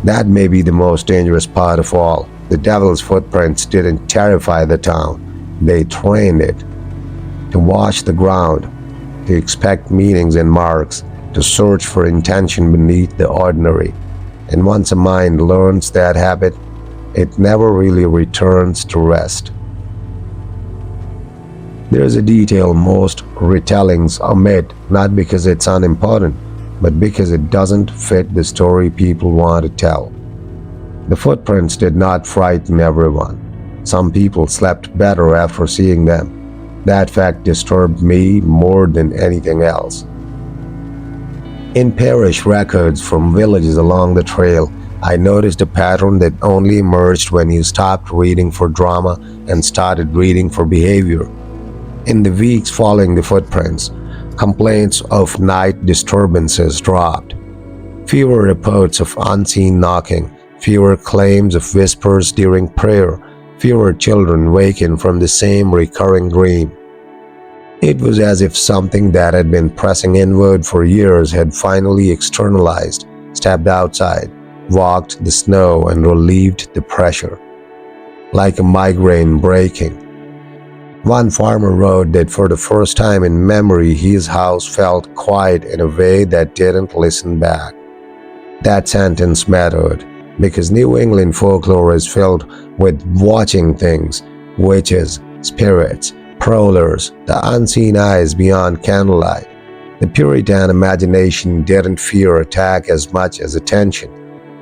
That may be the most dangerous part of all. The devil's footprints didn't terrify the town, they trained it. To watch the ground, to expect meanings and marks, to search for intention beneath the ordinary. And once a mind learns that habit, it never really returns to rest. There's a detail most retellings omit, not because it's unimportant, but because it doesn't fit the story people want to tell. The footprints did not frighten everyone. Some people slept better after seeing them. That fact disturbed me more than anything else. In parish records from villages along the trail, I noticed a pattern that only emerged when you stopped reading for drama and started reading for behavior. In the weeks following the footprints, complaints of night disturbances dropped. Fewer reports of unseen knocking, fewer claims of whispers during prayer, fewer children wakened from the same recurring dream. It was as if something that had been pressing inward for years had finally externalized, stepped outside, walked the snow, and relieved the pressure. Like a migraine breaking. One farmer wrote that for the first time in memory his house felt quiet in a way that didn't listen back. That sentence mattered, because New England folklore is filled with watching things, witches, spirits, prowlers, the unseen eyes beyond candlelight. The Puritan imagination didn't fear attack as much as attention.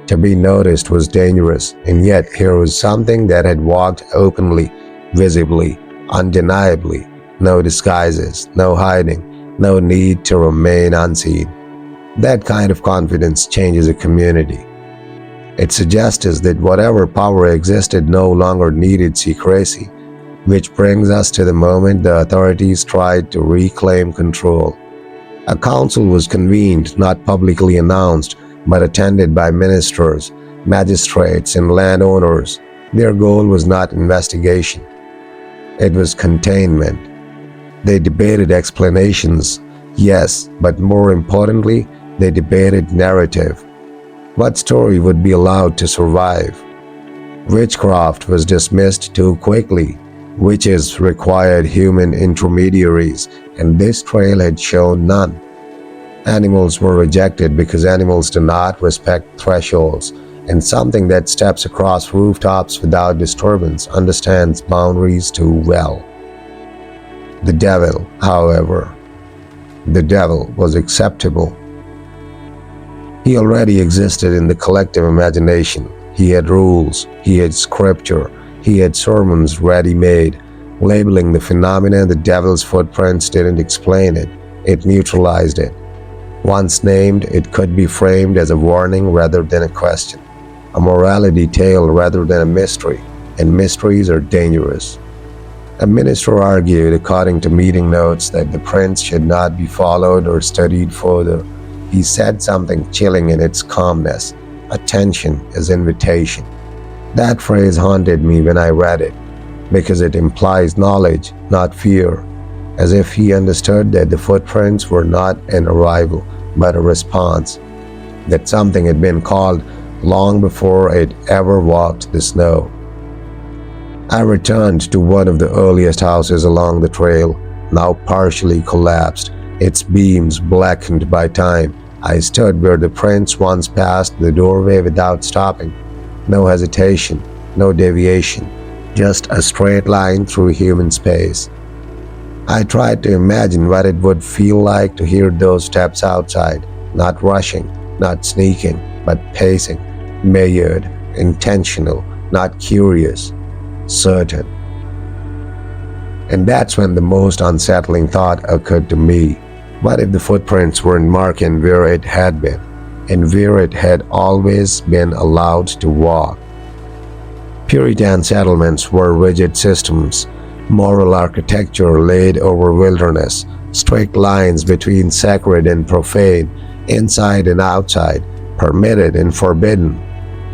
To be noticed was dangerous, and yet here was something that had walked openly, visibly, undeniably. No disguises, no hiding, no need to remain unseen. That kind of confidence changes a community. It suggests that whatever power existed no longer needed secrecy, which brings us to the moment the authorities tried to reclaim control. A council was convened, not publicly announced, but attended by ministers, magistrates, and landowners. Their goal was not investigation. It was containment. They debated explanations, yes, but more importantly, they debated narrative. What story would be allowed to survive? Witchcraft was dismissed too quickly. Witches required human intermediaries, and this trail had shown none. Animals were rejected because animals do not respect thresholds, and something that steps across rooftops without disturbance understands boundaries too well. The devil, however, the devil was acceptable. He already existed in the collective imagination. He had rules, he had scripture, he had sermons ready-made. Labeling the phenomena the devil's footprints didn't explain it, it neutralized it. Once named, it could be framed as a warning rather than a question, a morality tale rather than a mystery, and mysteries are dangerous. A minister argued, according to meeting notes, that the prints should not be followed or studied further. He said something chilling in its calmness. Attention is invitation. That phrase haunted me when I read it, because it implies knowledge, not fear, as if he understood that the footprints were not an arrival, but a response, that something had been called long before it ever walked the snow. I returned to one of the earliest houses along the trail, now partially collapsed, its beams blackened by time. I stood where the prints once passed the doorway without stopping. No hesitation, no deviation, just a straight line through human space. I tried to imagine what it would feel like to hear those steps outside, not rushing, not sneaking, but pacing, measured, intentional, not curious, certain. And that's when the most unsettling thought occurred to me. What if the footprints weren't marking where it had been, and where it had always been allowed to walk? Puritan settlements were rigid systems, moral architecture laid over wilderness, strict lines between sacred and profane, inside and outside, permitted and forbidden.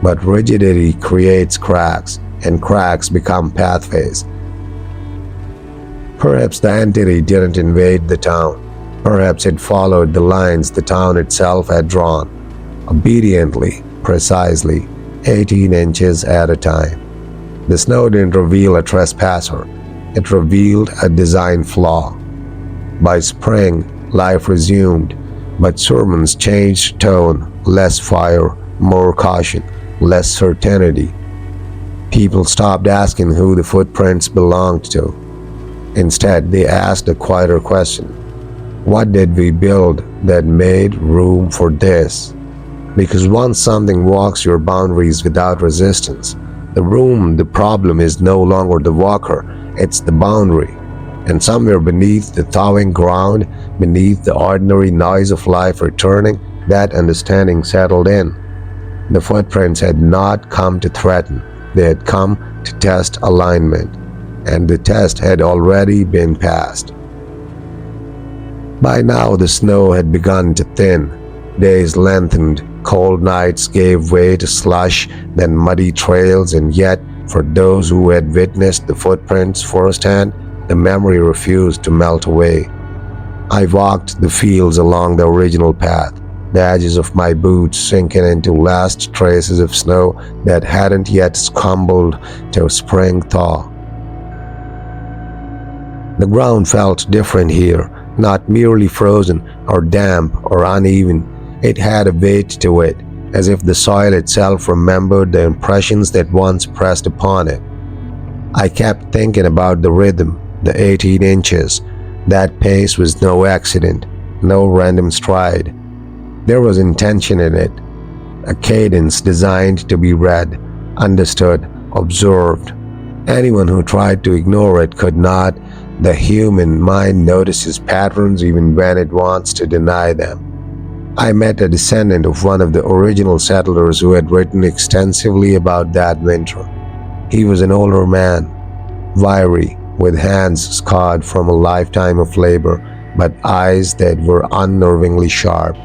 But rigidity creates cracks, and cracks become pathways. Perhaps the entity didn't invade the town. Perhaps it followed the lines the town itself had drawn, obediently, precisely, 18 inches at a time. The snow didn't reveal a trespasser, it revealed a design flaw. By spring, life resumed, but sermons changed tone, less fire, more caution, less certainty. People stopped asking who the footprints belonged to. Instead, they asked a quieter question. What did we build that made room for this? Because once something walks your boundaries without resistance, the problem is no longer the walker, it's the boundary. And somewhere beneath the thawing ground, beneath the ordinary noise of life returning, that understanding settled in. The footprints had not come to threaten, they had come to test alignment, and the test had already been passed. By now the snow had begun to thin. Days lengthened, cold nights gave way to slush, then muddy trails, and yet, for those who had witnessed the footprints firsthand, the memory refused to melt away. I walked the fields along the original path, the edges of my boots sinking into last traces of snow that hadn't yet succumbed to spring thaw. The ground felt different here, not merely frozen or damp or uneven. It had a weight to it, as if the soil itself remembered the impressions that once pressed upon it. I kept thinking about the rhythm, the 18 inches. That pace was no accident, no random stride. There was intention in it, a cadence designed to be read, understood, observed. Anyone who tried to ignore it could not. The human mind notices patterns even when it wants to deny them. I met a descendant of one of the original settlers who had written extensively about that winter. He was an older man, wiry, with hands scarred from a lifetime of labor, but eyes that were unnervingly sharp.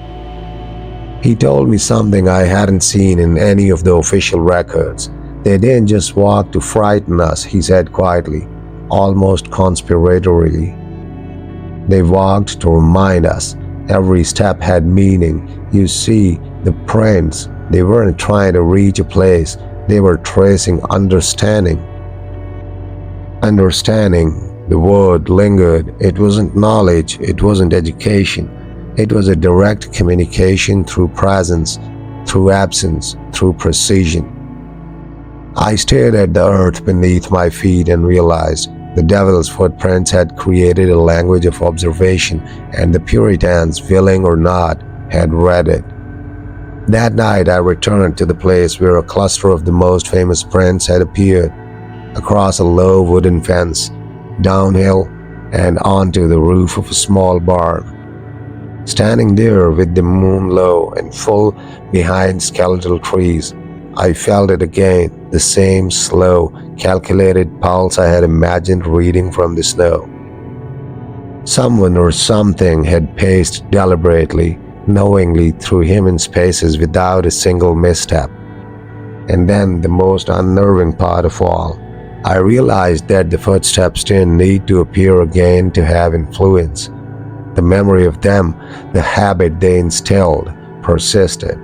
He told me something I hadn't seen in any of the official records. They didn't just walk to frighten us, he said quietly, almost conspiratorially. They walked to remind us. Every step had meaning. You see, the prints, they weren't trying to reach a place, they were tracing understanding. Understanding, the word lingered. It wasn't knowledge, it wasn't education. It was a direct communication through presence, through absence, through precision. I stared at the earth beneath my feet and realized the devil's footprints had created a language of observation, and the Puritans, willing or not, had read it. That night I returned to the place where a cluster of the most famous prints had appeared, across a low wooden fence, downhill, and onto the roof of a small barn. Standing there with the moon low and full behind skeletal trees, I felt it again, the same slow, calculated pulse I had imagined reading from the snow. Someone or something had paced deliberately, knowingly through human spaces without a single misstep. And then, the most unnerving part of all, I realized that the footsteps didn't need to appear again to have influence. The memory of them, the habit they instilled, persisted.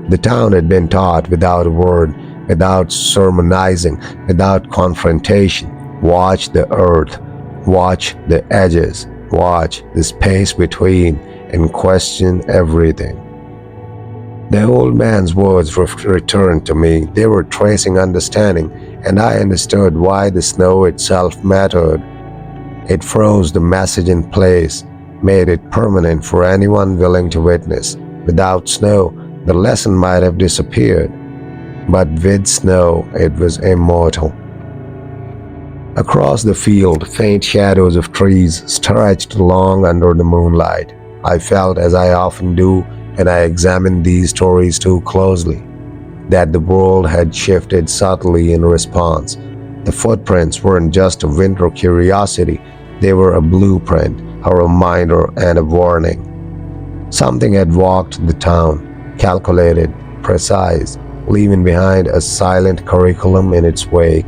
The town had been taught without a word, without sermonizing, without confrontation. Watch the earth, watch the edges, watch the space between, and question everything. The old man's words returned to me. They were tracing understanding, and I understood why the snow itself mattered. It froze the message in place, made it permanent for anyone willing to witness. Without snow, the lesson might have disappeared, but with snow, it was immortal. Across the field, faint shadows of trees stretched long under the moonlight. I felt, as I often do when I examine these stories too closely, that the world had shifted subtly in response. The footprints weren't just a winter curiosity, they were a blueprint, a reminder, and a warning. Something had walked the town, calculated, precise, leaving behind a silent curriculum in its wake.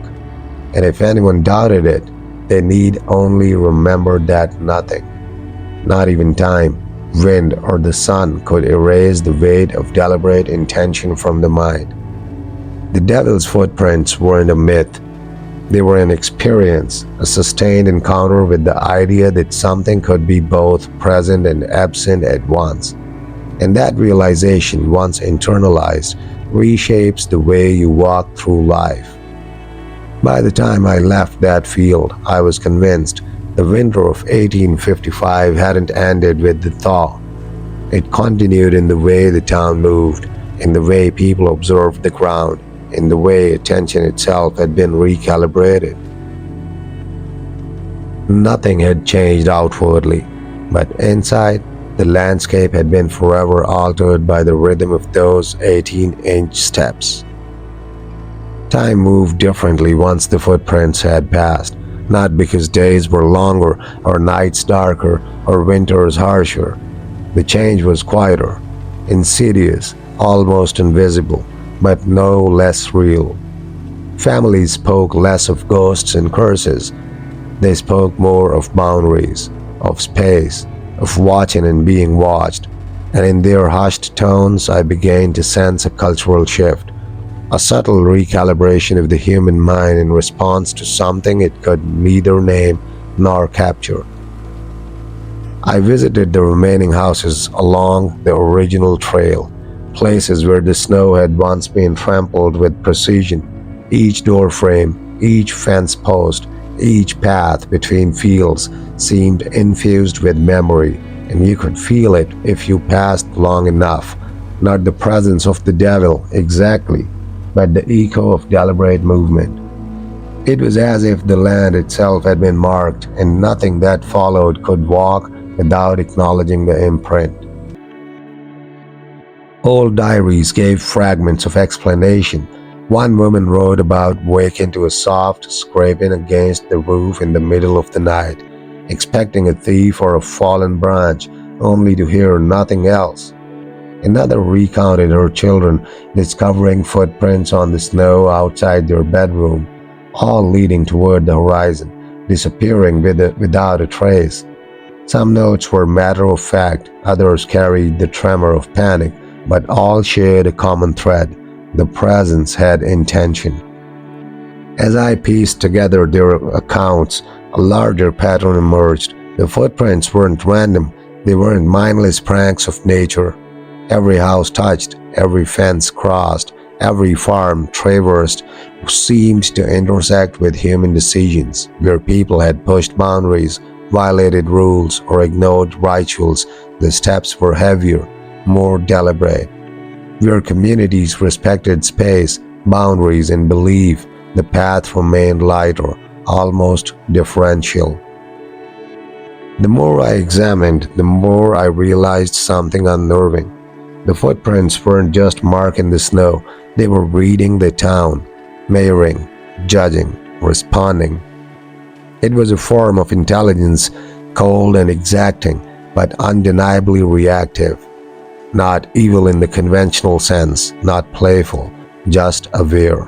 And if anyone doubted it, they need only remember that nothing, not even time, wind, or the sun could erase the weight of deliberate intention from the mind. The devil's footprints weren't a myth. They were an experience, a sustained encounter with the idea that something could be both present and absent at once. And that realization, once internalized, reshapes the way you walk through life. By the time I left that field, I was convinced the winter of 1855 hadn't ended with the thaw. It continued in the way the town moved, in the way people observed the ground, in the way attention itself had been recalibrated. Nothing had changed outwardly, but inside, the landscape had been forever altered by the rhythm of those 18-inch steps. Time moved differently once the footprints had passed, not because days were longer, or nights darker, or winters harsher. The change was quieter, insidious, almost invisible, but no less real. Families spoke less of ghosts and curses. They spoke more of boundaries, of space, of watching and being watched, and in their hushed tones I began to sense a cultural shift, a subtle recalibration of the human mind in response to something it could neither name nor capture. I visited the remaining houses along the original trail, places where the snow had once been trampled with precision. Each door frame, each fence post, each path between fields seemed infused with memory, and you could feel it if you passed long enough. Not the presence of the devil exactly, but the echo of deliberate movement. It was as if the land itself had been marked, and nothing that followed could walk without acknowledging the imprint. Old diaries gave fragments of explanation. One woman wrote about waking to a soft scraping against the roof in the middle of the night, expecting a thief or a fallen branch, only to hear nothing else. Another recounted her children discovering footprints on the snow outside their bedroom, all leading toward the horizon, disappearing without a trace. Some notes were matter of fact, others carried the tremor of panic, but all shared a common thread: the presence had intention. As I pieced together their accounts, a larger pattern emerged. The footprints weren't random, they weren't mindless pranks of nature. Every house touched, every fence crossed, every farm traversed seemed to intersect with human decisions. Where people had pushed boundaries, violated rules, or ignored rituals, the steps were heavier, more deliberate. Where communities respected space, boundaries, and belief, the path remained lighter, almost differential. The more I examined, the more I realized something unnerving. The footprints weren't just marking the snow, they were reading the town, measuring, judging, responding. It was a form of intelligence, cold and exacting, but undeniably reactive. Not evil in the conventional sense, not playful, just aware.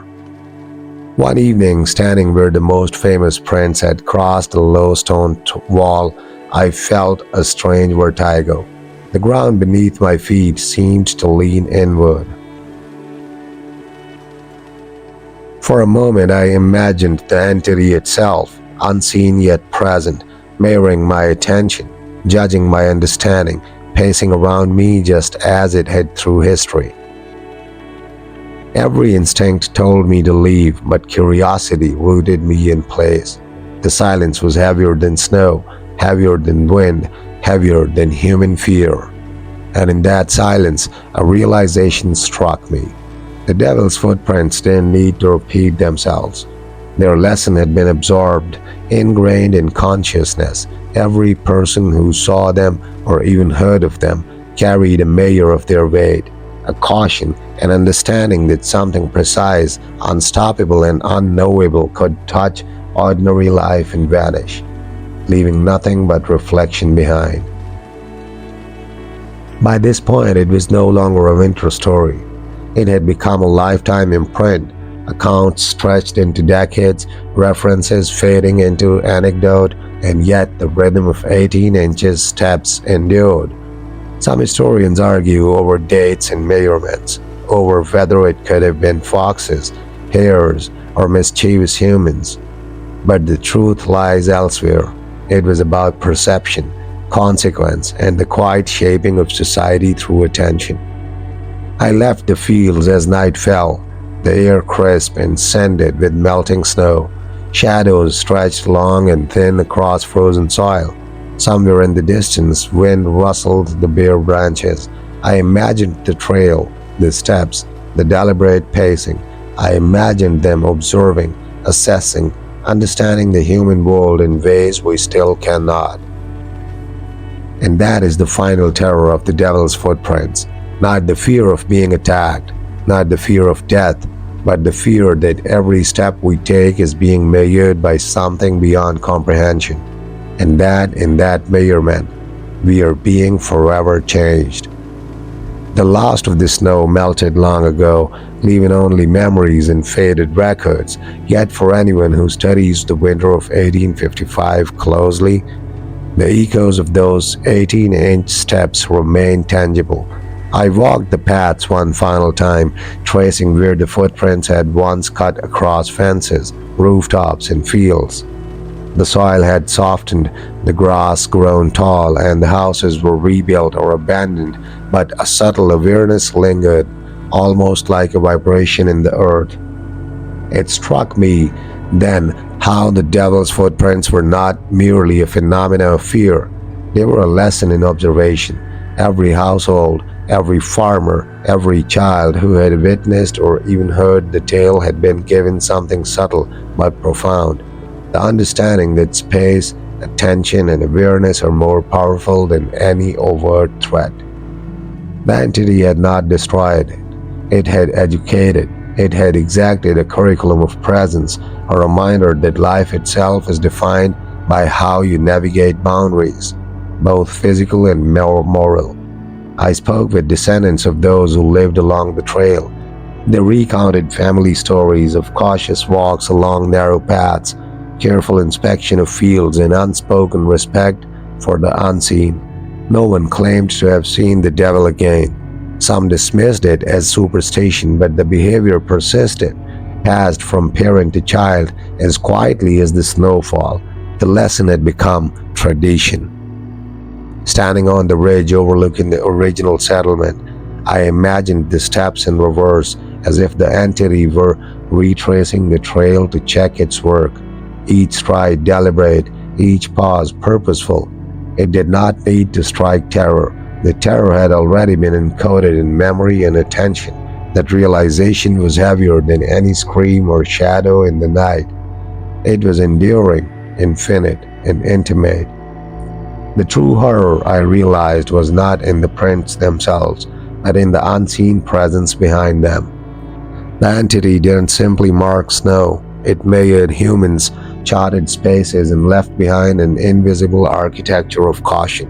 One evening, standing where the most famous prince had crossed the low stone wall, I felt a strange vertigo. The ground beneath my feet seemed to lean inward. For a moment, I imagined the entity itself, unseen yet present, mirroring my attention, judging my understanding, pacing around me just as it had through history. Every instinct told me to leave, but curiosity rooted me in place. The silence was heavier than snow, heavier than wind, heavier than human fear. And in that silence, a realization struck me. The devil's footprints didn't need to repeat themselves. Their lesson had been absorbed, ingrained in consciousness. Every person who saw them or even heard of them carried a measure of their weight, a caution, an understanding that something precise, unstoppable, and unknowable could touch ordinary life and vanish, leaving nothing but reflection behind. By this point, it was no longer a winter story. It had become a lifetime imprint, accounts stretched into decades, references fading into anecdote, and yet the rhythm of 18 inches steps endured. Some historians argue over dates and measurements, over whether it could have been foxes, hares, or mischievous humans. But the truth lies elsewhere. It was about perception, consequence, and the quiet shaping of society through attention. I left the fields as night fell, the air crisp and scented with melting snow. Shadows stretched long and thin across frozen soil. Somewhere in the distance, wind rustled the bare branches. I imagined the trail, the steps, the deliberate pacing. I imagined them observing, assessing, understanding the human world in ways we still cannot. And that is the final terror of the devil's footprints. Not the fear of being attacked, not the fear of death, but the fear that every step we take is being measured by something beyond comprehension. And that in that measurement, we are being forever changed. The last of the snow melted long ago, leaving only memories and faded records. Yet for anyone who studies the winter of 1855 closely, the echoes of those 18-inch steps remain tangible. I walked the paths one final time, tracing where the footprints had once cut across fences, rooftops, and fields. The soil had softened, the grass grown tall, and the houses were rebuilt or abandoned, but a subtle awareness lingered, almost like a vibration in the earth. It struck me then how the devil's footprints were not merely a phenomenon of fear, they were a lesson in observation. Every household, every farmer, every child who had witnessed or even heard the tale had been given something subtle but profound. The understanding that space, attention, and awareness are more powerful than any overt threat. The entity had not destroyed it. It had educated. It had exacted a curriculum of presence, a reminder that life itself is defined by how you navigate boundaries, both physical and moral. I spoke with descendants of those who lived along the trail. They recounted family stories of cautious walks along narrow paths, careful inspection of fields, and unspoken respect for the unseen. No one claimed to have seen the devil again. Some dismissed it as superstition, but the behavior persisted, passed from parent to child as quietly as the snowfall. The lesson had become tradition. Standing on the ridge overlooking the original settlement, I imagined the steps in reverse, as if the entity were retracing the trail to check its work. Each stride deliberate, each pause purposeful. It did not need to strike terror. The terror had already been encoded in memory and attention. That realization was heavier than any scream or shadow in the night. It was enduring, infinite, and intimate. The true horror, I realized, was not in the prints themselves, but in the unseen presence behind them. The entity didn't simply mark snow. It measured humans, charted spaces, and left behind an invisible architecture of caution.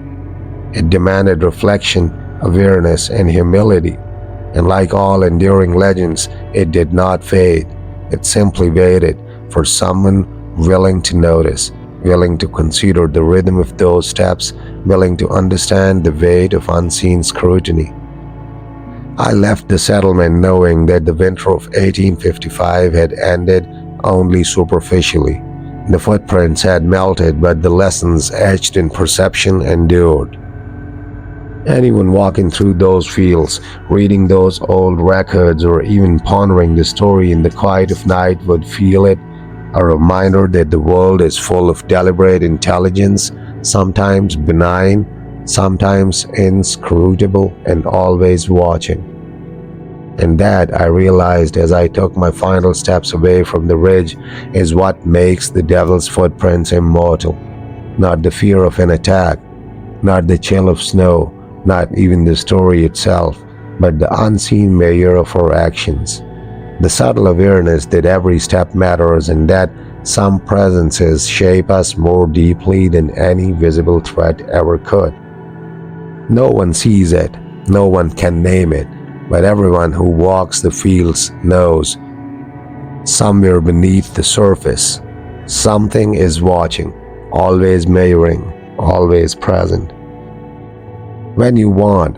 It demanded reflection, awareness, and humility. And like all enduring legends, it did not fade. It simply waited for someone willing to notice, willing to consider the rhythm of those steps, willing to understand the weight of unseen scrutiny. I left the settlement knowing that the winter of 1855 had ended only superficially. The footprints had melted, but the lessons etched in perception endured. Anyone walking through those fields, reading those old records, or even pondering the story in the quiet of night would feel it, a reminder that the world is full of deliberate intelligence, sometimes benign, sometimes inscrutable, and always watching. And that, I realized as I took my final steps away from the ridge, is what makes the devil's footprints immortal. Not the fear of an attack, not the chill of snow, not even the story itself, but the unseen measure of our actions. The subtle awareness that every step matters and that some presences shape us more deeply than any visible threat ever could. No one sees it, no one can name it, but everyone who walks the fields knows. Somewhere beneath the surface, something is watching, always measuring, always present. When you want,